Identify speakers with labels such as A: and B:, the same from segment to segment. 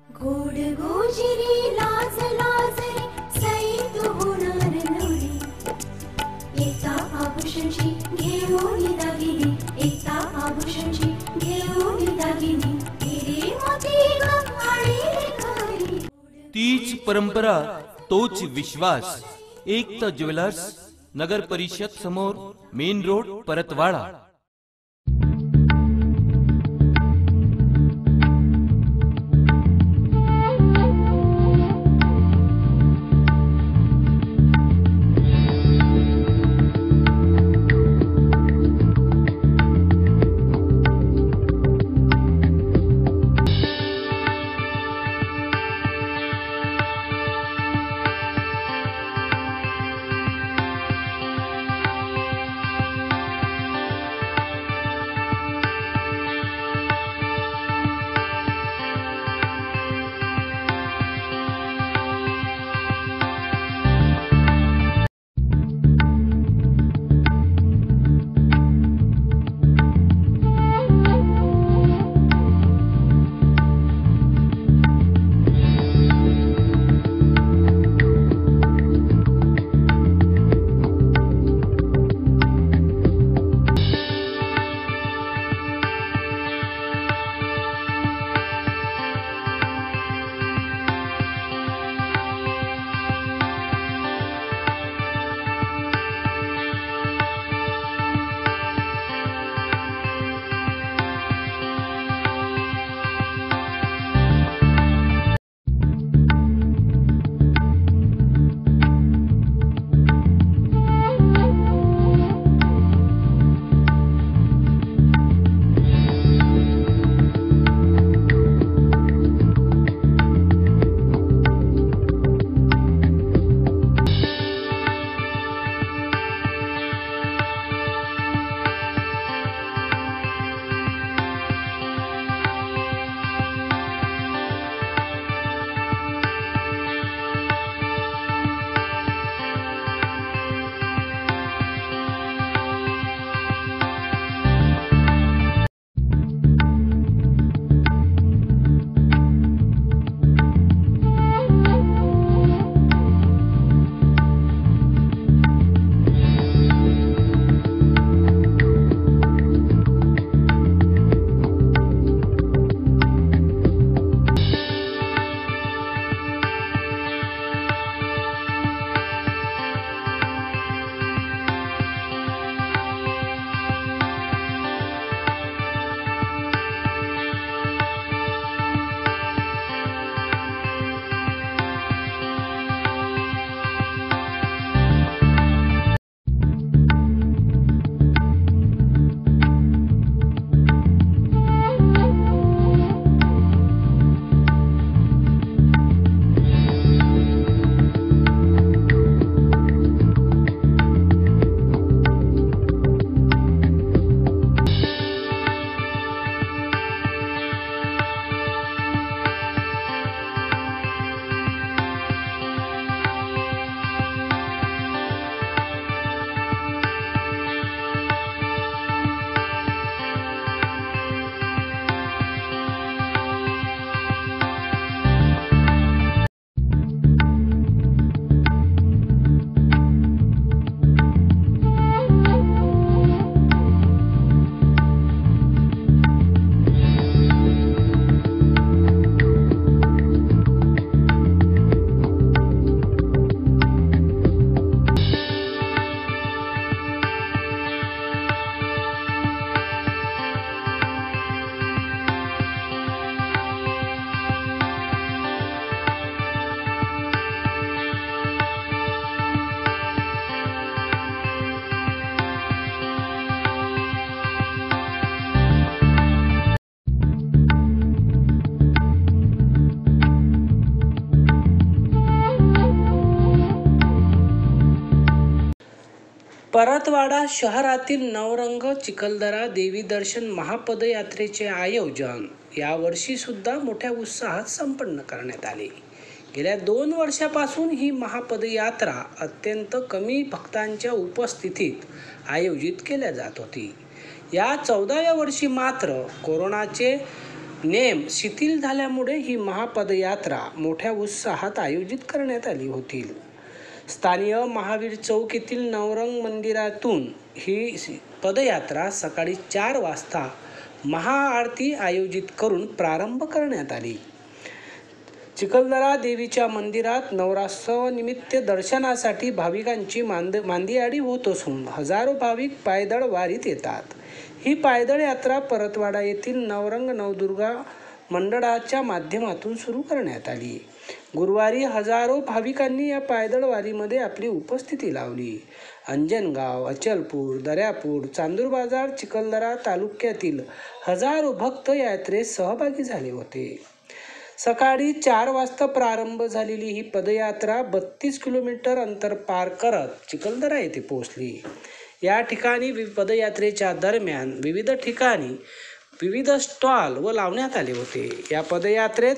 A: गोड गोजिरी लाज लाज रे सैत होणार नवरी एका आभूषणची घेऊन दागिनी एका आभूषणची घेऊन दागिनी हिरे मोती गंगाळी घरी
B: तीच परंपरा तोच विश्वास एकता ज्वेलर्स नगर परिषद समोर मेन रोड परतवाडा।
C: परतवाडा शहरातील नवरंग चिखलदरा देवी दर्शन महापदयात्रेचे आयोजन यावर्षी सुद्धा मोठ्या उत्साहात संपन्न करण्यात आले। गेल्या 2 वर्षापासून ही महापदयात्रा अत्यंत कमी भक्तांच्या उपस्थितीत आयोजित केल्या जात होती। या 14व्या वर्षी मात्र कोरोनाचे नेम शिथिल झाल्यामुळे ही महापदयात्रा मोठ्या उत्साहात आयोजित करण्यात आली होती. स्थानीय महावीर चौक येथील नवरंग मंदिरातून ही पदयात्रा सकाळी 4 वाजता महाआरती आयोजित करून प्रारंभ करण्यात आली. चिखलदरा देवीच्या मंदिरात नवरात्रोत्सवानिमित्त दर्शनासाठी भाविकांची मांदियाळी होत असून हजारो भाविक पायदळ वारीत येतात. ही पायदळ यात्रा परतवाडा येथील नवरंग नवदुर्गा मंडळाच्या माध्यमातून सुरू करण्यात आली. गुरुवारी हजारो भाविकांनी या पायदळ वारीमध्ये आपली उपस्थिती लावली. अंजनगाव, अचलपूर, दर्यापूर, चांदूर बाजार, चिखलदरा तालुक्यातील हजारो भक्त यात्रेत सहभागी झाले होते. सकाळी 4 वाजता प्रारंभ झालेली ही पदयात्रा 32 किलोमीटर अंतर पार करत चिखलदरा येथे पोहोचली. या ठिकाणी पदयात्रेच्या दरम्यान विविध ठिकाणी विविध स्टॉल लावण्यात आले होते. या पदयात्रेत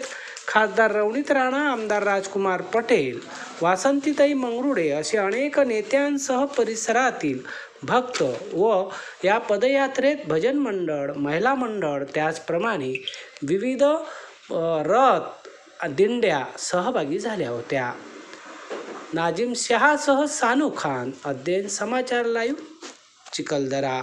C: खासदार रवनीत राणा, आमदार राजकुमार पटेल, वासंतीताई मंगरुळे असे अनेक नेत्यांसह परिसरातील भक्त व या पदयात्रेत भजन मंडळ, महिला मंडळ, त्याचप्रमाणे विविध रथ दिंड्या सहभागी झाल्या होत्या. नाजिम शहासह सानू खान, अध्ययन समाचार लाईव्ह, चिखलदरा.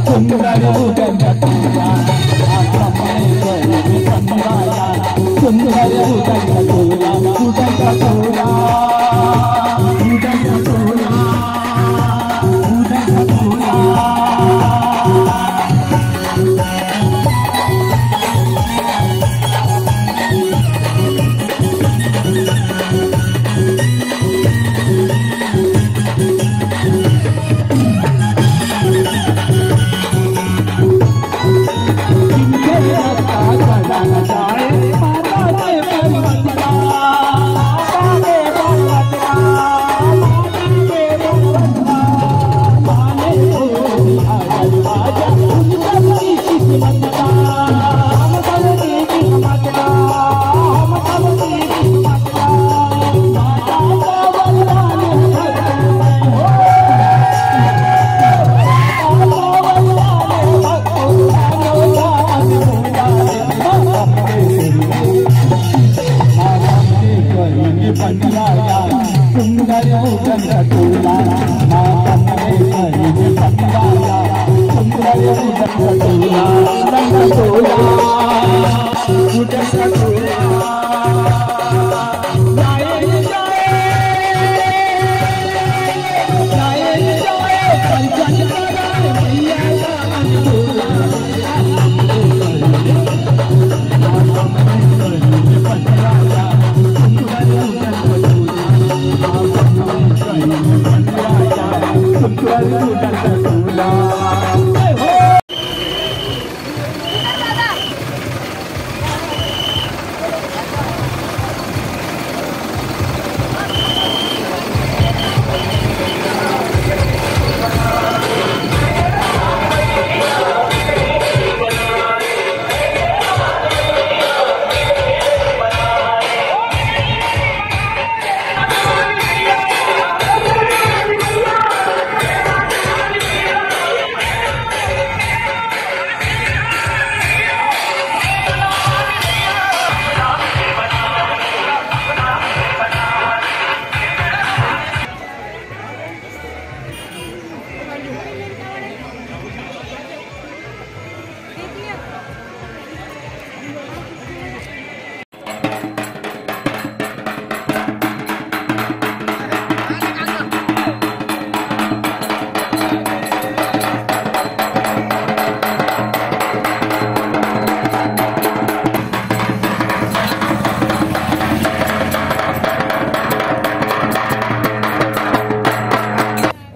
D: सुंदर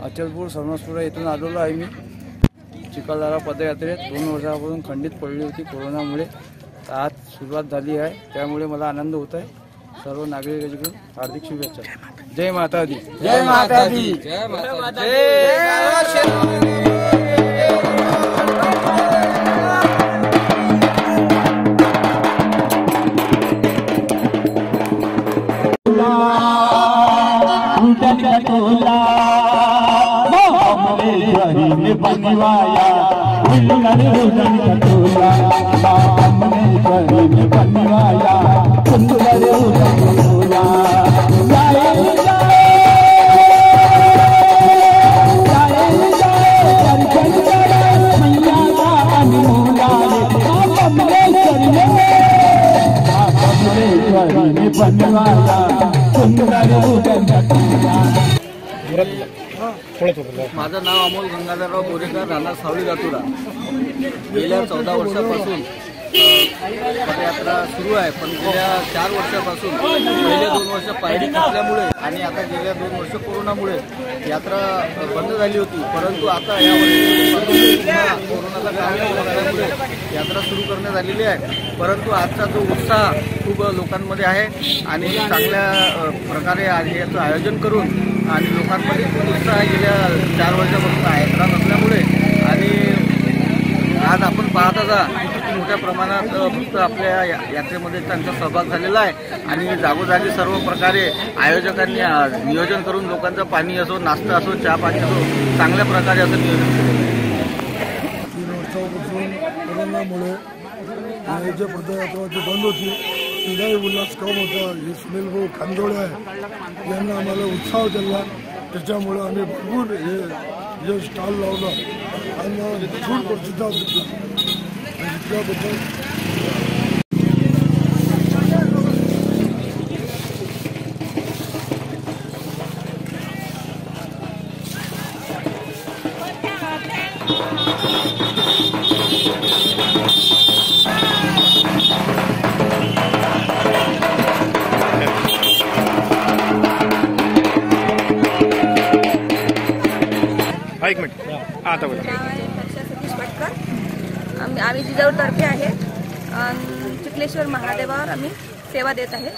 D: अचलपूर सरनसपुरा येथून आलेलो आहे मी चिखलदरा पदयात्रेत 2 वर्षापासून खंडित पडली होती कोरोनामुळे. आज सुरुवात झाली आहे, त्यामुळे मला आनंद होत आहे. सर्व नागरिकांकडून हार्दिक शुभेच्छा. जय माता दी. जय माता दी. जय माता दी.
E: बनवाया बनवाया सुंदर
D: माझं नाव अमोल गंगाधरराव बोरेकर, राहणार सावली लातूर. गेल्या 14 वर्षापासून पदयात्रा सुरू आहे, पण गेल्या 4 वर्षापासून पहिले 2 वर्ष पायरी खचल्यामुळे आणि आता गेल्या 2 वर्ष कोरोनामुळे यात्रा बंद झाली होती. परंतु आता यावर्षी कोरोनाचा काळ असल्यामुळे यात्रा सुरू करण्यात आलेली आहे. परंतु आजचा जो उत्साह खूप लोकांमध्ये आहे आणि चांगल्या प्रकारे याचं आयोजन करून आणि लोकांमध्ये खूप उत्साह गेल्या 4 वर्षापासून यात्रा नसल्यामुळे आणि आज आपण पाहता जा किती मोठ्या प्रमाणात फक्त आपल्या यात्रेमध्ये त्यांचा सहभाग झालेला आहे आणि जागोजागी सर्व प्रकारे आयोजकांनी नियोजन करून लोकांचं पाणी असो, नाश्ता असो, चहा पाणी असो, चांगल्या प्रकारे असं नियोजन केलं.
F: 3 वर्षापासून कोरोनामुळे जे पदयात्रा बंद होती, तिलाही उल्हास कम होता. हे सुनील भाऊ खांदोळे आहे, यांना आम्हाला उत्साह दिला. त्याच्यामुळे आम्ही भरपूर हे स्टॉल लावला आणि खूप प्रतिसाद दिला. त्याबद्दल
G: एक मिनिट आता बोला.
H: सतीश भटकर, आम्ही जिजाऊतर्फे आहे. चिखलेश्वर महादेवावर आम्ही सेवा देत आहे.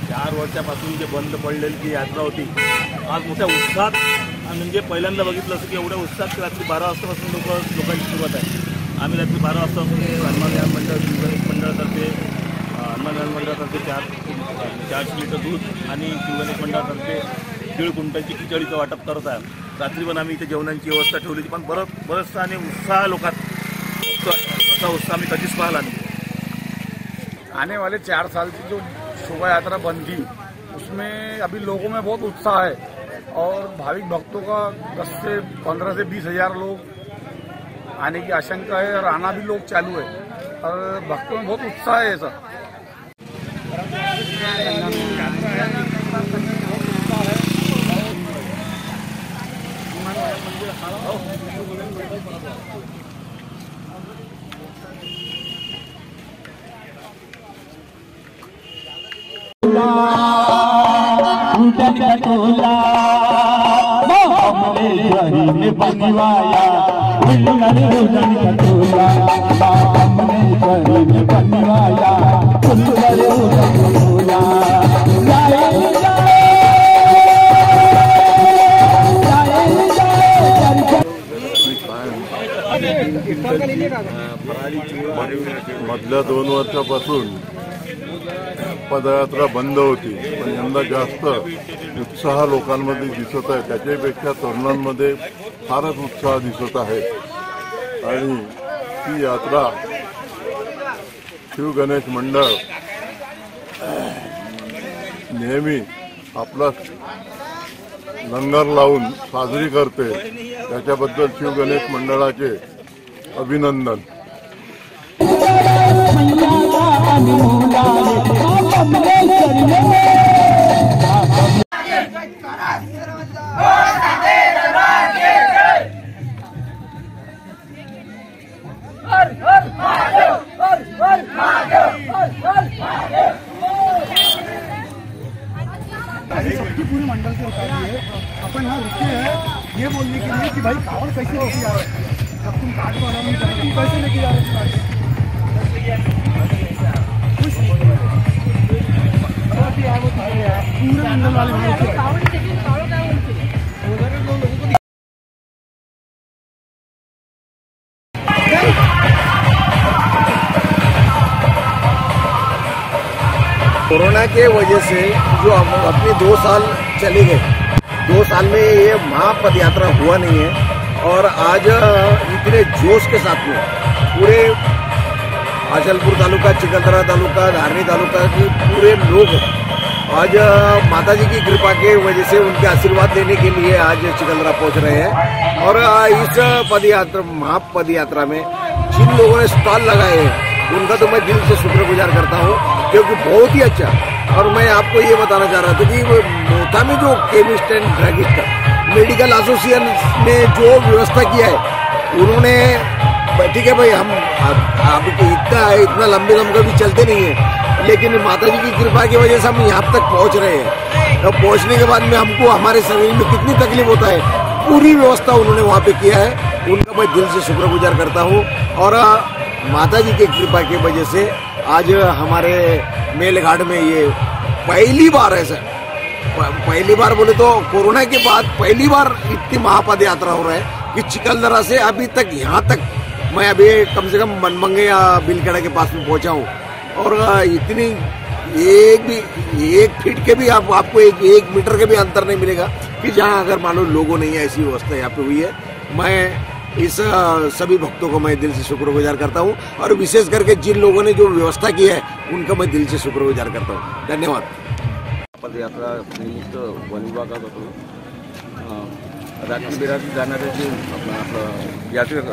G: 4 वर्षापासून जे बंद पडलेली जी यात्रा होती, आज मोठ्या उत्साहात म्हणजे पहिल्यांदा बघितलं असं की एवढ्या उत्साहात रात्री 12 वाजतापासून लोकांची सुरुवात आहे. आम्ही रात्री 12 वाजतापासून हनुमान ज्ञान मंडळ मंडळातर्फे हनुमान ज्ञान मंडळातर्फे 400 लिटर दूध आणि शिवगणेश मंडळातर्फे 1.5 क्विंटलची खिचडीचं वाटप करत आहे. रात्री पण आम्ही इथे जेवणाची व्यवस्था ठेवली होती, पण बरंचसा आणि उत्साह लोकात असा उत्साह आम्ही कधीच पाहिला नाही.
D: आने वाले 4 साल की जो शोभा यात्रा बन थी, उसमें अभी लोगों में बहुत उत्साह है
I: और भाविक भक्तों का 10 से 15 से 20 हजार लोग आने की आशंका है और आना भी लोग चालू है और भक्तों में बहुत उत्साह है सर।
E: हमने बनवाया हमने बनवाया
J: मधल्या 2 वर्षापासून पदयात्रा बंद होती, पण यंदा जास्त उत्साह लोकांमध्ये दिसत आहे। त्याच्यापेक्षा तरुणांमध्ये फारच उत्साह दिसत आहे आणि ही यात्रा शिव गणेश मंडळ नेहमी आपला लंगर लावून साजरी करते, त्याच्याबद्दल शिव गणेश मंडळाचे अभिनंदन।
F: पूरे मंडल के उतारिए, अपन यहाँ रुके हैं ये बोलने के लिए कि भाई कावड़ कैसे होके जा रहे हैं, जब तुम काट वाला नहीं जाते तुम कैसे लेके जा रहे हो पूरे मंडल वाले
K: कोरोना के वजह से जो अपने 2 साल चले गए, 2 साल में ये महापद यात्रा हुआ नहीं है और आज इतने जोश के साथ में पूरे आचलपुर तालुका, चिखलदरा तालुका, धारनी तालुका के पूरे लोग आज माताजी की कृपा के वजह से उनके आशीर्वाद लेने के लिए आज चिखलदरा पहुंच रहे हैं। और इस पदयात्रा महापद यात्रा में जिन लोगों ने स्टॉल लगाए हैं उनका तो मैं दिल से शुक्रगुजार करता हूँ, क्योंकि बहुत ही अच्छा। और मैं आपको ये बताना चाह रहा था कि मोथा में जो chemist end druggist medical association ने जो व्यवस्था किया है, उन्होंने ठीक है भाई हम अब इतना लंबे कभी चलते नहीं है, लेकिन माताजी की कृपा की वजह से हम यहाँ तक पहुँच रहे हैं। तो पहुँचने के बाद में हमको हमारे शरीर में कितनी तकलीफ होता है, पूरी व्यवस्था उन्होंने वहाँ पे किया है, उनका मैं दिल से शुक्रगुजार करता हूँ। और माताजी की कृपा की वजह से आज हमारे मेलघाट में ये पहली बार है सर, पहली बार बोले तो कोरोना के बाद पहली बार इतनी महापद यात्रा हो रहा है कि चिखलदरा से अभी तक यहाँ तक मैं अभी कम से कम बनमंगे या बिलखेड़ा के पास में पहुंचा हूँ और इतनी एक फीट के भी आपको एक मीटर के भी अंतर नहीं मिलेगा कि जहाँ अगर मान लो लोगों नहीं है, ऐसी व्यवस्था यहाँ पे हुई है। मैं इस सभी भक्तों को मैं दिल से शुक्रगुजार करता हूँ और विशेष करके जिन लोगों ने जो व्यवस्था की है उनका मैं दिल से शुक्रगुजार करता हूँ। धन्यवाद।
D: पदयात्रा निमित्त वन विभागाकडून राखण बिराजी जाणारे जे यात्रेक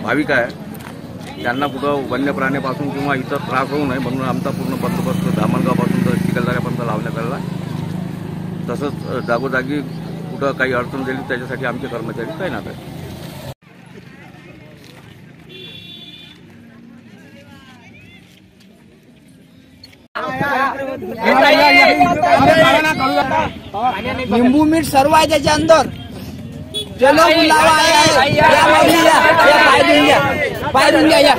D: भाविक आहे त्यांना कुठं वन्य प्राण्यापासून किंवा इतर त्रास होऊ नये म्हणून आमचा पूर्ण बंदोबस्त धामणगावपासून तर चिखलदऱ्यापर्यंत लावण्यात आलेला आहे। तसंच जागोजागी कुठं काही अडचण झाली त्याच्यासाठी आमचे कर्मचारी तैनात आहेत।
L: नींबू मिर्च सर्व आहे त्याच्या अंदर। चलो बुलावा या माऊलीला, पाय धुवून घ्या या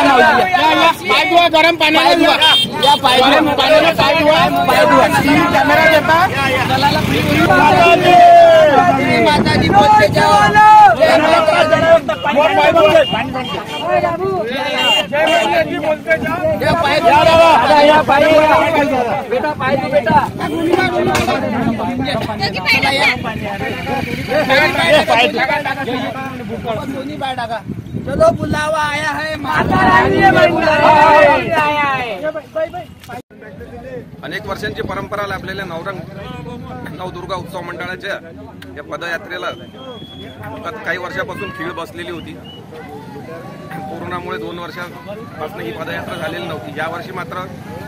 L: माऊलीला, पाय धुवा गरम पाण्याला धुवा, या पाय पाण्याला पाय धुवा कॅमेरा देता माताजी बोलते जाओ बेटा पाय दो बेटा चलो बुलावा आया है, माता रानी आया है।
M: अनेक वर्षांची परंपरा लाभलेल्या नवदुर्गा उत्सव मंडळाच्या या पदयात्रेला काही वर्षापासून खीळ बसलेली होती. कोरोनामुळे 2 वर्षापासून ही पदयात्रा झालेली नव्हती. यावर्षी मात्र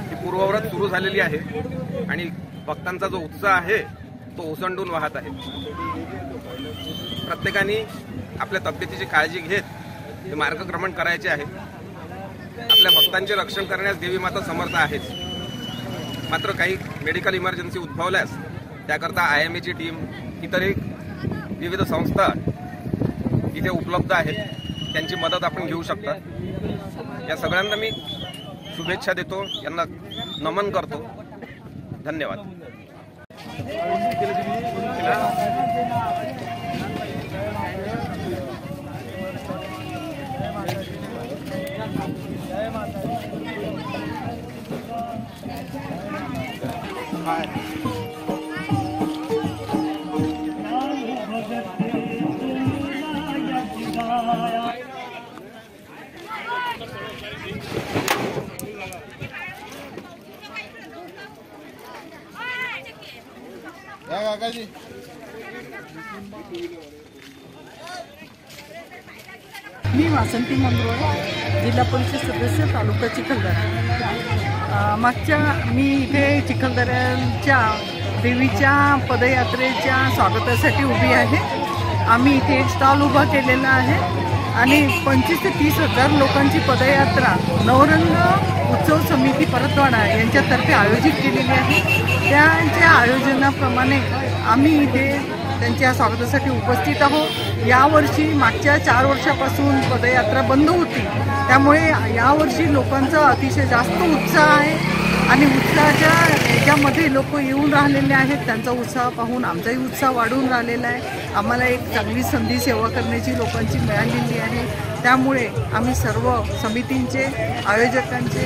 M: ही पूर्ववत सुरू झालेली आहे आणि भक्तांचा जो उत्साह आहे तो ओसंडून वाहत आहे. प्रत्येकाने आपल्या तब्येतीची काळजी घेत हे मार्गक्रमण करायचे आहे. आपल्या भक्तांचे रक्षण करण्यास देवी माता समर्थ आहेच. मात्र काही मेडिकल इमर्जन्सी उद्भवल्यास त्याकरता IMAची टीम, इतरही विविध संस्था इथे उपलब्ध आहेत. त्यांची मदत आपण घेऊ शकता. या सगळ्यांना मी शुभेच्छा देतो, यांना नमन करतो. धन्यवाद.
N: मी वासंती मंगरुळे, जिल्हा परिषद सदस्य, तालुका चिखलदरा. मी इथे चिखलदऱ्याच्या देवीच्या पदयात्रेच्या स्वागतासाठी उभी आहे. आम्ही इथे एक स्टॉल उभा केलेला आहे आणि 25 ते 30 हजार लोकांची पदयात्रा नवरंग उत्सव समिती परतवाडा यांच्यातर्फे आयोजित केलेली आहे. त्यांच्या आयोजनाप्रमाणे आम्ही इथे त्यांच्या स्वागतासाठी उपस्थित आहोत. यावर्षी मागच्या 4 वर्षापासून पदयात्रा बंद होती, त्यामुळे यावर्षी लोकांचा अतिशय जास्त उत्साह आहे आणि उत्साहाच्या याच्यामध्ये लोक येऊन राहिलेले आहेत. त्यांचा उत्साह पाहून आमचाही उत्साह वाढून राहिलेला आहे. आम्हाला एक चांगली संधी सेवा करण्याची लोकांची मिळालेली आहे. त्यामुळे आम्ही सर्व समितींचे, आयोजकांचे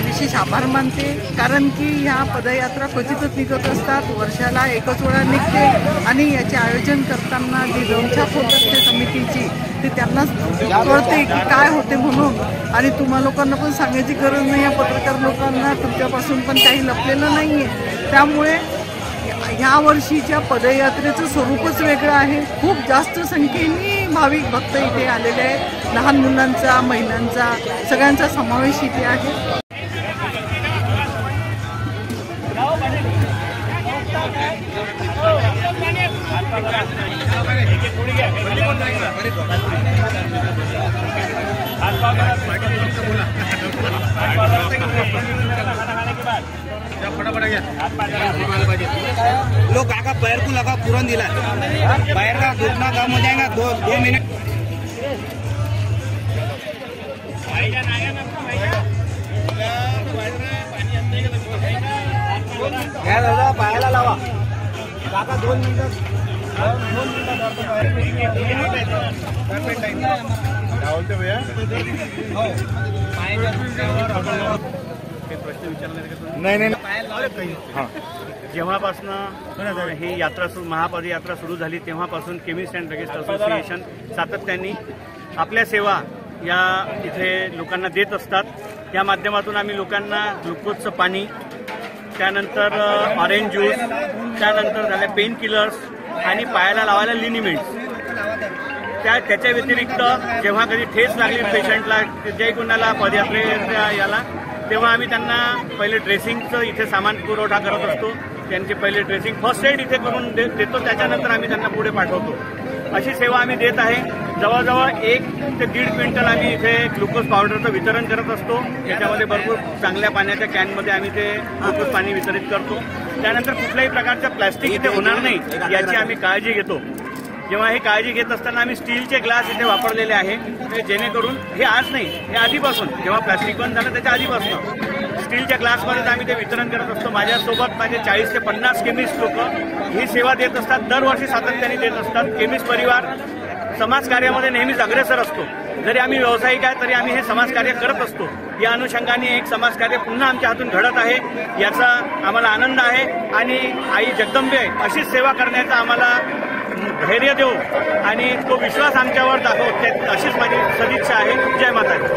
N: विशेष आभार मानते, कारण की ह्या पदयात्रा क्वचितच निघत असतात. वर्षाला एकच वेळा निघते आणि याचे आयोजन करताना जी दमछाक होत असते समितीची ते त्यांनाच कळते की काय होते म्हणून. आणि तुम्हा लोकांना पण सांगायची गरज नाही, या पत्रकार लोकांना तुमच्यापासून पण काही लपलेलं नाही आहे. त्यामुळे ह्या वर्षीच्या पदयात्रेचं स्वरूपच वेगळं आहे. खूप जास्त संख्येने भाविक भक्त इथे आलेले आहेत. लहान मुलांचा, महिलांचा, सगळ्यांचा समावेश इथे आहे.
L: लोग काका पैर को लगा पूरन दिला पैर का घुटना कम हो जाएगा 2 मिनट. घ्या दादा, पायाला लावा काका. 2 मिनिटं.
O: प्रश्न नाही. जेव्हापासनं ही यात्रा महापदयात्रा सुरू झाली तेव्हापासून केमिस्ट अँड ड्रगिस्ट असोसिएशन सातत्याने आपल्या सेवा या इथे लोकांना देत असतात. या माध्यमातून आम्ही लोकांना ग्लुकोजचं पाणी, त्यानंतर ऑरेंज ज्यूस, त्यानंतर झाल्या पेन किलर्स आणि पायाला लावायला लिनिमेंट्स. त्याच्या व्यतिरिक्त जेव्हा कधी ठेच लागली पेशंटला, जे कोणाला पदयात्रेच्या याला, तेव्हा आम्ही त्यांना पहिले ड्रेसिंगचं इथे सामान पुरवठा करत असतो. त्यांचे पहिले ड्रेसिंग, फर्स्ट एड इथे करून देतो. त्याच्यानंतर आम्ही त्यांना पुढे पाठवतो. अशी सेवा आम्ही देत आहे. जवळजवळ 1 ते 1.5 क्विंटल आम्ही इथे ग्लुकोज पावडरचं वितरण करत असतो. त्याच्यामध्ये भरपूर चांगल्या पाण्याच्या कॅनमध्ये आम्ही ते ग्लुकोज पाणी वितरित करतो. त्यानंतर कुठल्याही प्रकारचं प्लॅस्टिक इथे होणार नाही याची आम्ही काळजी घेतो. जेव्हा ही काळजी घेत असताना आम्ही स्टीलचे ग्लास इथे वापरलेले आहे, जेणेकरून हे आज नाही, हे आधीपासून जेव्हा प्लॅस्टिक बंद झालं त्याच्या आधीपासून स्टीलच्या ग्लासमध्ये आम्ही ते वितरण करत असतो. माझ्यासोबत माझे 40 ते 50 केमिस्ट लोक ही सेवा देत असतात. दरवर्षी सातत्याने देत असतात. केमिस्ट परिवार समाजकार्यामध्ये नेहमीच अग्रेसर असतो. जरी आम्ही व्यावसायिक आहे तरी आम्ही हे समाजकार्य करत असतो. या अनुषंगाने एक समाजकार्य पुन्हा आमच्या हातून घडत आहे, याचा आम्हाला आनंद आहे. आणि आई जगदंबे अशीच सेवा करण्याचा आम्हाला धैर्य देऊ आणि तो विश्वास आमच्यावर दाखवत, अशीच माझी सदिच्छा आहे. जय माता दी.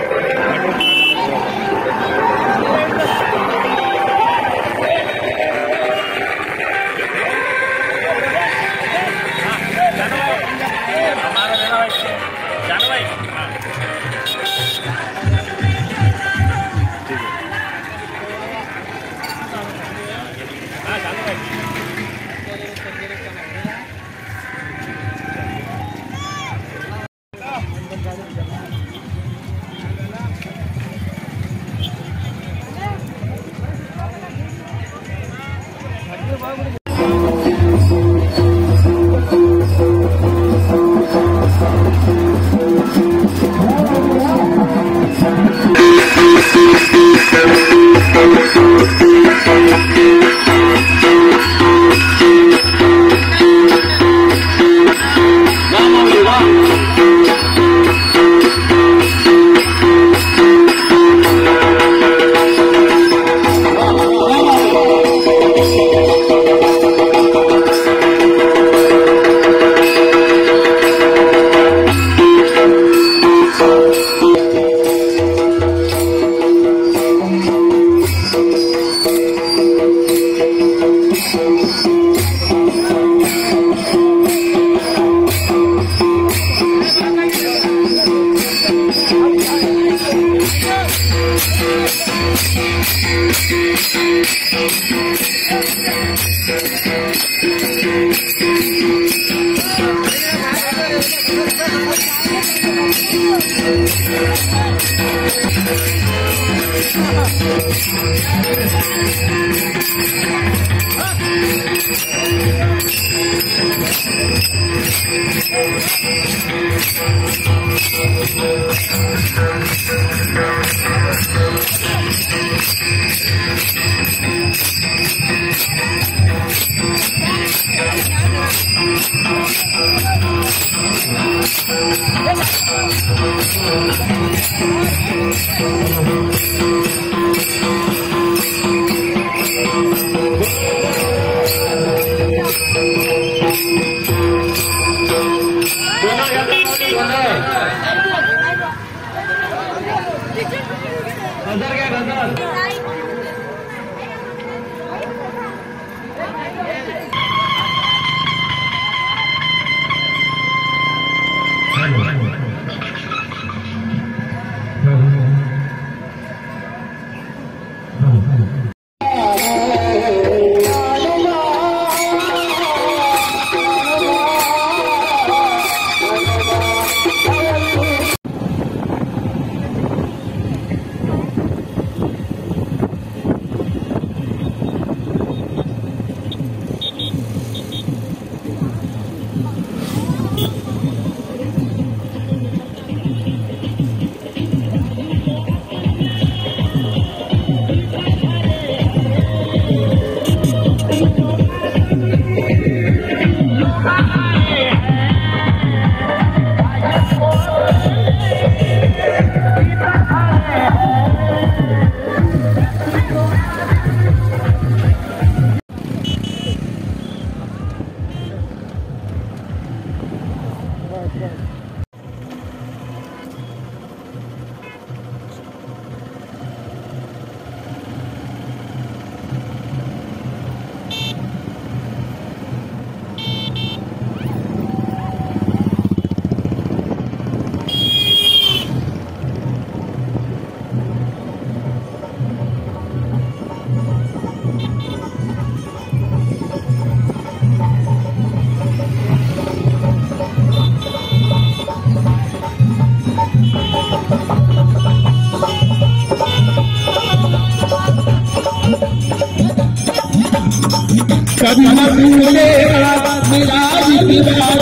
E: कभी न भूलेगा मेरा दीवार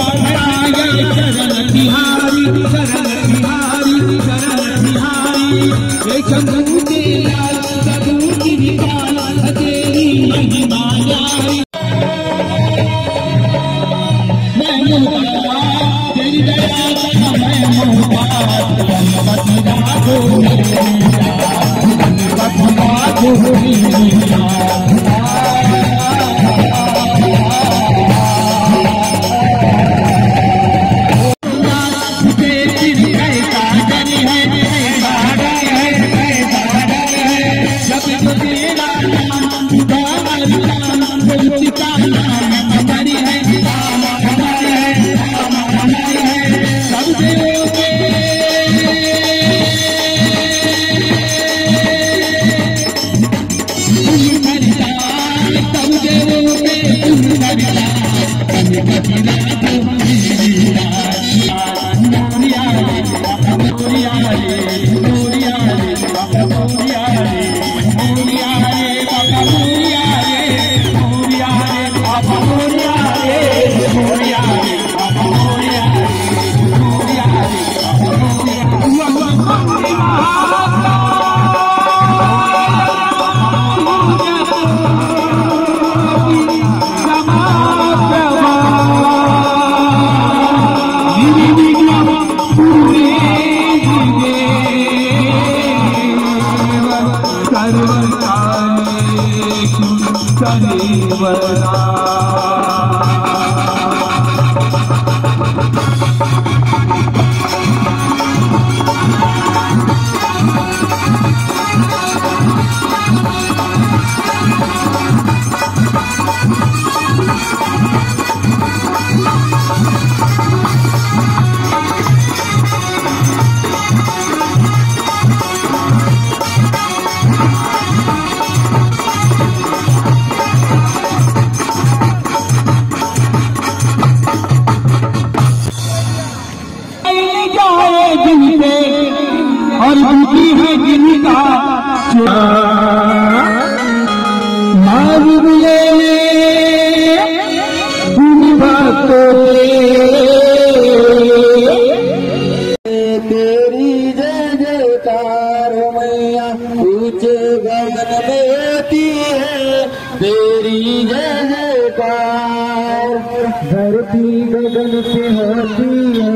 E: चरण बिहारी चरण बिहारी चरण बिहारी हे चंदू के लाल चंदू की निकाल तेरी महिमा जारी मैं मोहब्बत तेरी दया का मैं मोहब्बत राखो बाकी है गिनता मालूम ले तेरी जय जयकार मैया ऊंचे गगन में होती है तेरी जय जयकार धरती गगन से होती है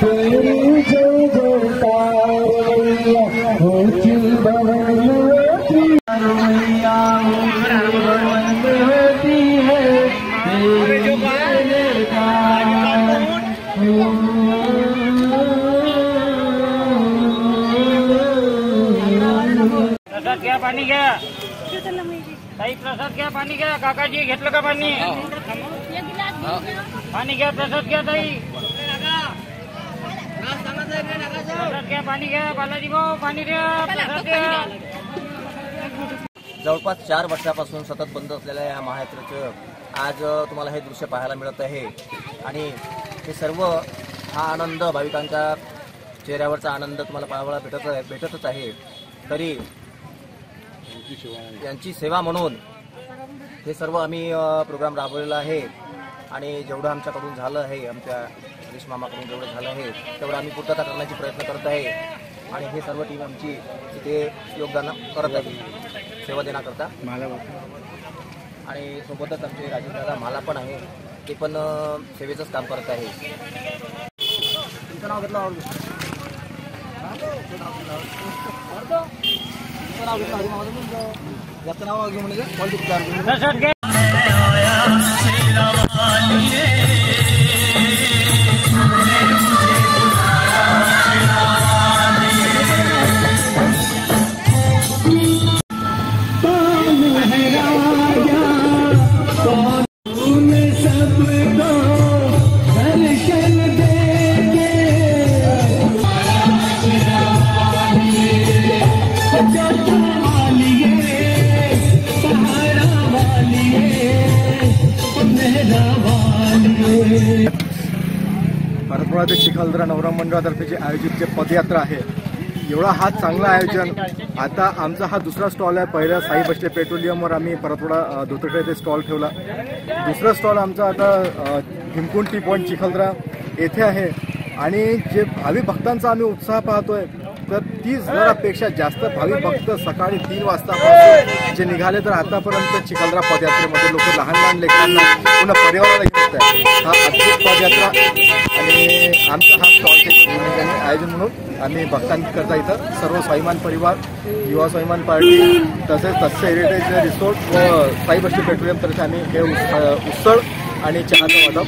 E: तेरी जय जयकार मैया ऊंची भवन में होती मैया ऊंचे भवन में होती है तेरी जय जयकार
P: प्रसाद घ्या पाणी घ्या ताई प्रसाद घ्या पाणी घ्या काकाजी घेतलं का पाणी पाणी घ्या प्रसाद घ्या ताई प्रसाद घ्या पाणी घ्या बालाजी भाऊ पाणी द्या प्रसाद द्या
D: जवळपास 4 वर्षापासून सतत बंद असलेल्या या महायात्रेचं आज तुम्हाला हे दृश्य पाहायला मिळत आहे आणि हे सर्व हा आनंद भाविकांच्या चेहऱ्यावरचा आनंद तुम्हाला पाहायला भेटतच आहे तरी यांची सेवा म्हणून हे सर्व आम्ही प्रोग्राम राबवलेला आहे आणि जेवढं आमच्याकडून झालं आहे आमच्या हरीश मामाकडून जेवढं झालं आहे तेवढं आम्ही पूर्तता करण्याची प्रयत्न करत आहे आणि हे सर्व टीम आमची तिथे योगदान करत आहे सेवा देण्याकरता आणि सोबतच आमचे राजीव दादा मला पण आहे ते पण सेवेचंच काम करत आहे तुमचं नाव घेतलं याचं नाव घेऊन म्हणजे
Q: परतवाडा ते चिखलदरा नवरा मंडळातर्फे जे आयोजित जे पदयात्रा आहे एवढा हा चांगला आयोजन आता आमचा हा दुसरा स्टॉल आहे पहिला साई बसले पेट्रोलियमवर आम्ही परतवाडा धोतरकडे ते स्टॉल ठेवला दुसरा स्टॉल आमचा आता हिमकुंड टी पॉईंट चिखलदरा येथे आहे आणि जे भाविक भक्तांचा आम्ही उत्साह पाहतोय तर 30,000पेक्षा जास्त भाविक भक्त सकाळी 3 वाजतापासून जे निघाले तर आतापर्यंत चिखलदरा पदयात्रेमध्ये लोक लहान लेकरांना पुन्हा परिवाराला घेत आहेत हा अद्भुत पदयात्रा आणि आमचा हा स्टॉलचे आयोजन म्हणून आम्ही भक्तांकरता इथं सर्व स्वाभिमान परिवार युवा स्वाभिमान पार्टी तसेच तत्स्य हेरिटेज रिसोर्ट व साई बस्ती पेट्रोलियमतर्फे आम्ही हे उसळ आणि चहाचं वाटप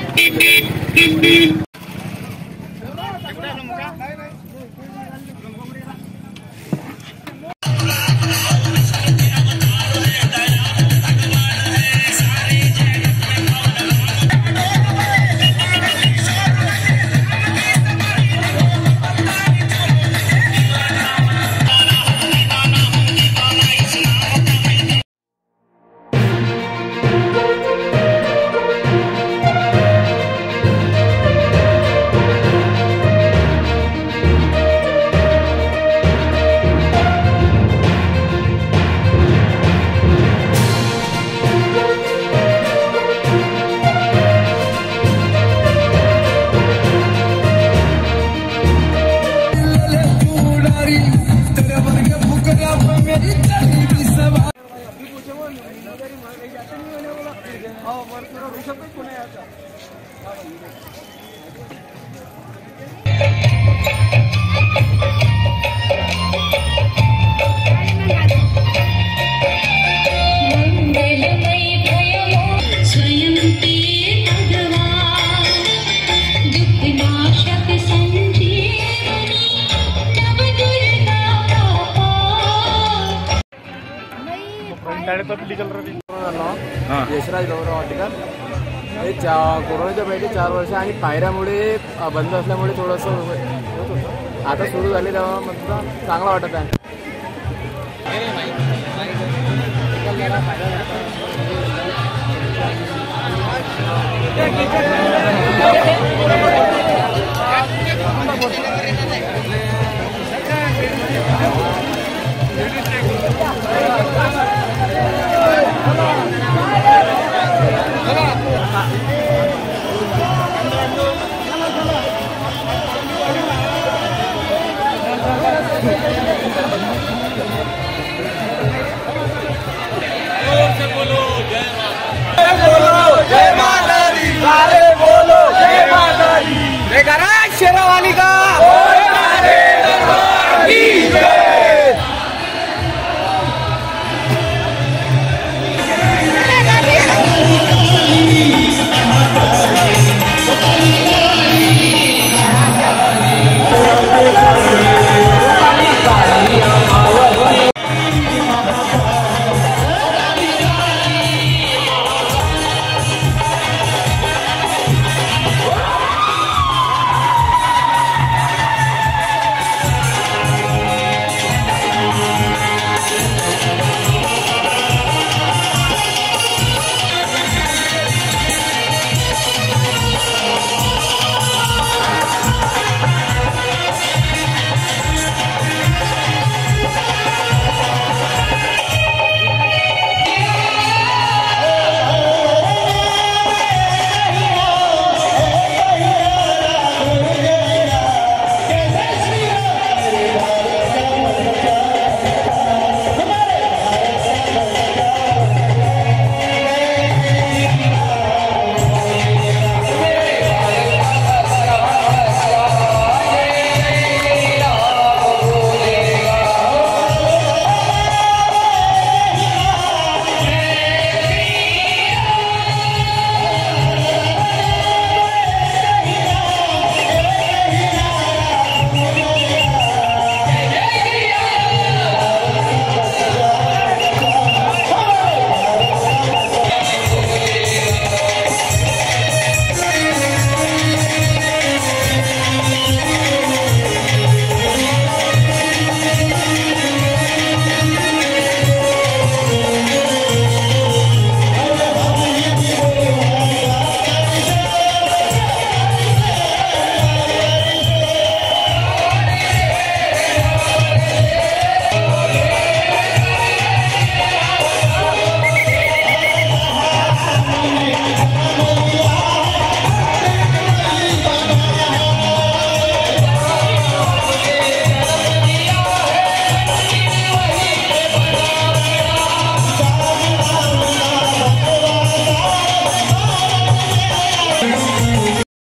R: यशराज गौरव वाटिकर हे कोरोनाच्या पहिले 4 वर्ष आणि पायऱ्यामुळे बंद असल्यामुळे थोडंसं होत होतं आता सुरू झाले तेव्हा मतलब चांगला वाटत आहे
L: शेरावाली का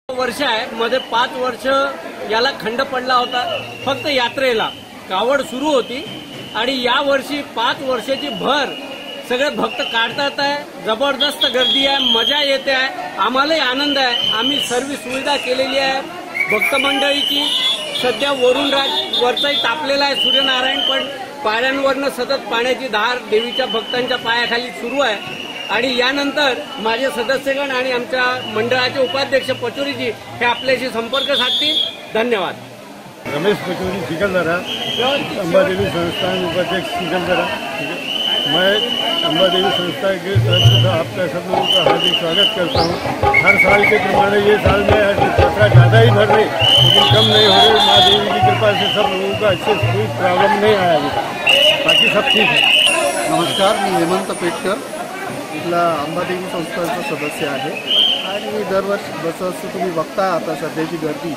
O: वर्ष आहे मध्ये 5 वर्ष याला खंड पडला होता फक्त यात्रेला कावड सुरू होती आणि या वर्षी 5 वर्षाची भर सगळे भक्त काढतात आहे जबरदस्त गर्दी आहे मजा येते आहे आम्हालाही आनंद आहे आम्ही सर्व सुविधा केलेली आहे भक्त मंडळीची सध्या वरून वरचाही तापलेला आहे सूर्यनारायण पण पायऱ्यांवरनं सतत पाण्याची धार देवीच्या भक्तांच्या पायाखाली सुरू आहे आणि यानंतर माझे सदस्यगण आणि आमच्या मंडळाचे उपाध्यक्ष पचोरीजी हे आपल्याशी संपर्क साधतील धन्यवाद
S: रमेश पचोरी चिखलदरा अंबादेवी संस्थान उपाध्यक्ष चिखलदरा मैं अंबादेवी संस्था के तरफ से आपका सब लोगों का हार्दिक स्वागत करता हूँ हर साल के प्रमाणे ये साल में यात्रा ज़्यादा ही भर रही लेकिन कम नहीं हो रही माँ देवी की कृपा से सब लोगों का अच्छे से कोई प्रॉब्लम नहीं आया अभी बाकी सब ठीक है
Q: नमस्कार मी हेमंत पेटकर इथला अंबादेवी संस्थांचा सदस्य आहे आणि मी दरवर्षी जसं तुम्ही बघता आता सध्याची गर्दी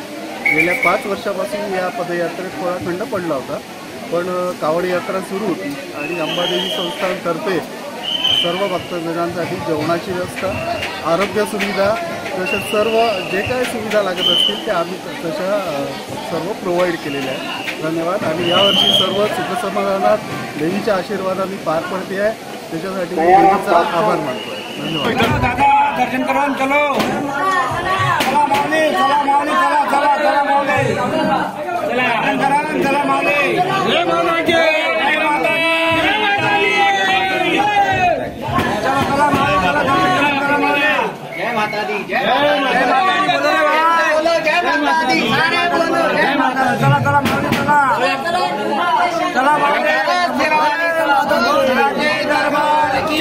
Q: गेल्या 5 वर्षापासून या पदयात्रेत थोडा खंड पडला होता पण कावड यात्रा सुरू होती आणि अंबादेवी संस्थांतर्फे सर्व भक्तजनांसाठी जेवणाची व्यवस्था आरोग्य सुविधा तसेच सर्व जे काही सुविधा लागत असतील त्या आम्ही तशा सर्व प्रोव्हाइड केलेल्या आहेत धन्यवाद आणि यावर्षी सर्व सुखसमाधानात देवीच्या आशीर्वादाने पार पडते आहे त्याच्यासाठी मी देवीचा आभार मानतो आहे धन्यवाद
L: दर्शन करून चलो चला माऊली चला माऊली चला चला चला माऊली चला दर्शन करा चला माऊली जय माता की जय माता चला चला माऊली चला चला माऊली जय माता दी जय माता दी बोलो रे भाई बोलो जय माता दी सारे बोलो जय माता चला चला माऊली चला चला माऊली तेरा जय दरबार की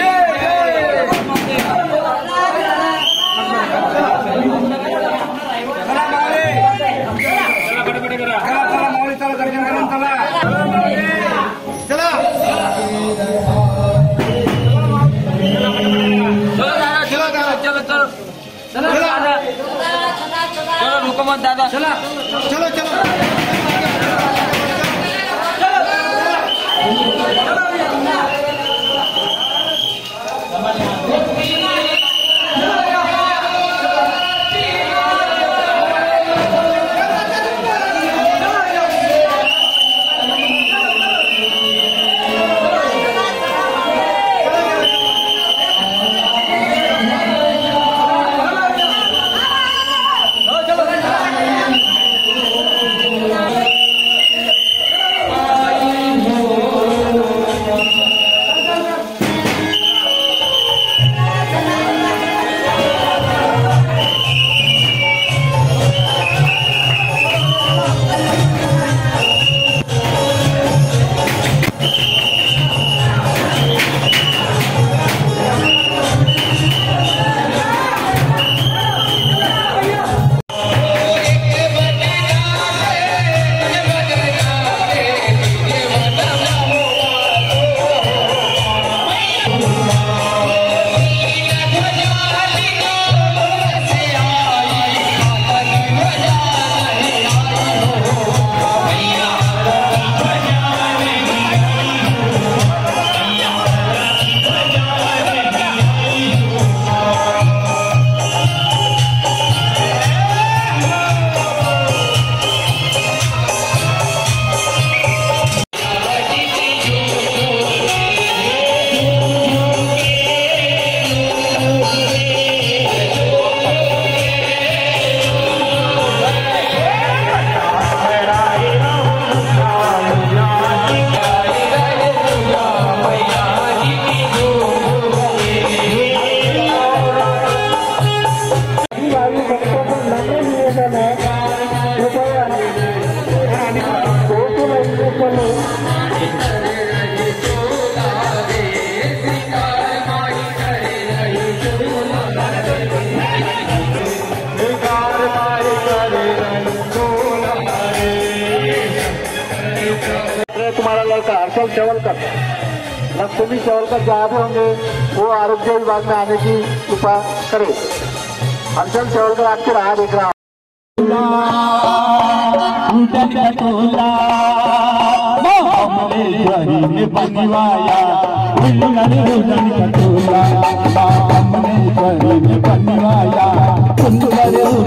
R: चलो रुको मत दादा चला
L: चलो चलो
E: तुम्हारा लड़का हर्षल शेवलकर, लक्ष्मी शेवलकर जहाँ भी होंगे वो आरोग्य विभाग में आने की कृपा करें। हर्षल शेवलकर आपकी राह देख रहा हूँ।
T: बनवाया सुंदर बनवाया सुंदर
P: लगा